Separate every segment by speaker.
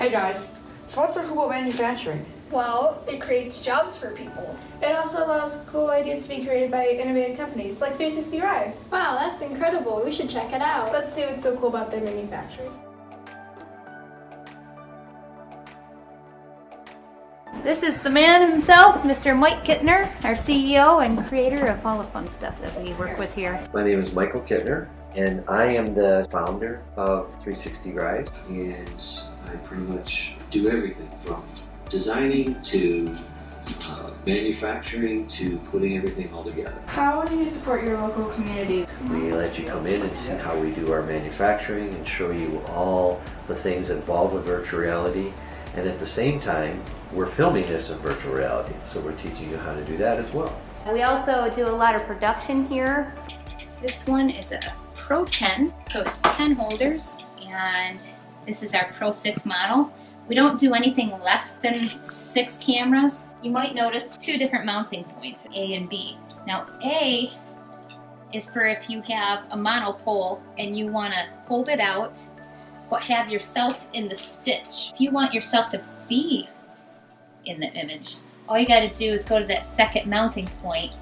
Speaker 1: Hey guys, so what's so cool about manufacturing?
Speaker 2: Well, it creates jobs for people.
Speaker 3: It also allows cool ideas to be created by innovative companies like 360 Rize.
Speaker 2: Wow, that's incredible. We should check it out.
Speaker 3: Let's see what's so cool about their manufacturing.
Speaker 4: This is the man himself, Mr. Mike Kittner, our CEO and creator of all the fun stuff that we work with here.
Speaker 5: My name is Michael Kittner, and I am the founder of 360 Rize.
Speaker 6: And I pretty much do everything from designing to manufacturing to putting everything all together.
Speaker 3: How do you support your local community?
Speaker 5: We let you come in and see how we do our manufacturing and show you all the things involved with virtual reality. And at the same time, we're filming this in virtual reality, so we're teaching you how to do that as well.
Speaker 4: We also do a lot of production here.
Speaker 7: This one is a Pro 10, so it's 10 holders, and this is our Pro 6 model. We don't do anything less than 6 cameras. You might notice 2 different mounting points, A and B. Now A is for if you have a monopole and you want to hold it out, but have yourself in the stitch. If you want yourself to be in the image, all you got to do is go to that second mounting point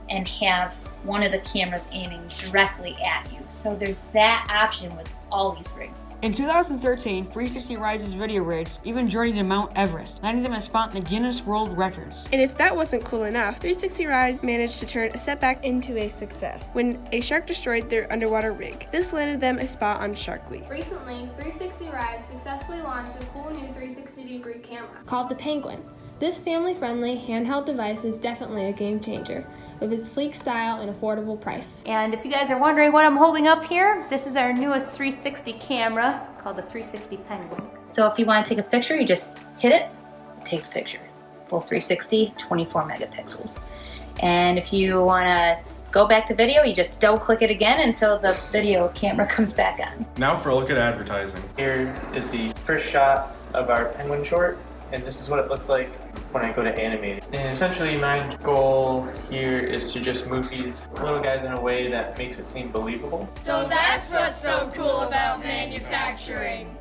Speaker 7: and have one of the cameras aiming directly at you. So there's that option with all these rigs.
Speaker 1: In 2013, 360 Rize's video rigs even journeyed to Mount Everest, landing them a spot in the Guinness World Records.
Speaker 3: And if that wasn't cool enough, 360 Rize managed to turn a setback into a success when a shark destroyed their underwater rig. This landed them a spot on Shark Week.
Speaker 8: Recently, 360 Rize successfully launched a cool new 360-degree camera called the Penguin. This family-friendly handheld device is definitely a game changer with its sleek style and affordable price.
Speaker 4: And if you guys are wondering what I'm holding up here, this is our newest 360 camera called the 360 Penguin.
Speaker 7: So if you want to take a picture, you just hit it, it takes a picture. Full 360, 24 megapixels. And if you want to go back to video, you just double click it again until the video camera comes back on.
Speaker 9: Now for a look at advertising.
Speaker 10: Here is the first shot of our Penguin short, and this is what it looks like when I go to animate it. And essentially my goal here is to just move these little guys in a way that makes it seem believable.
Speaker 2: So that's what's so cool about manufacturing.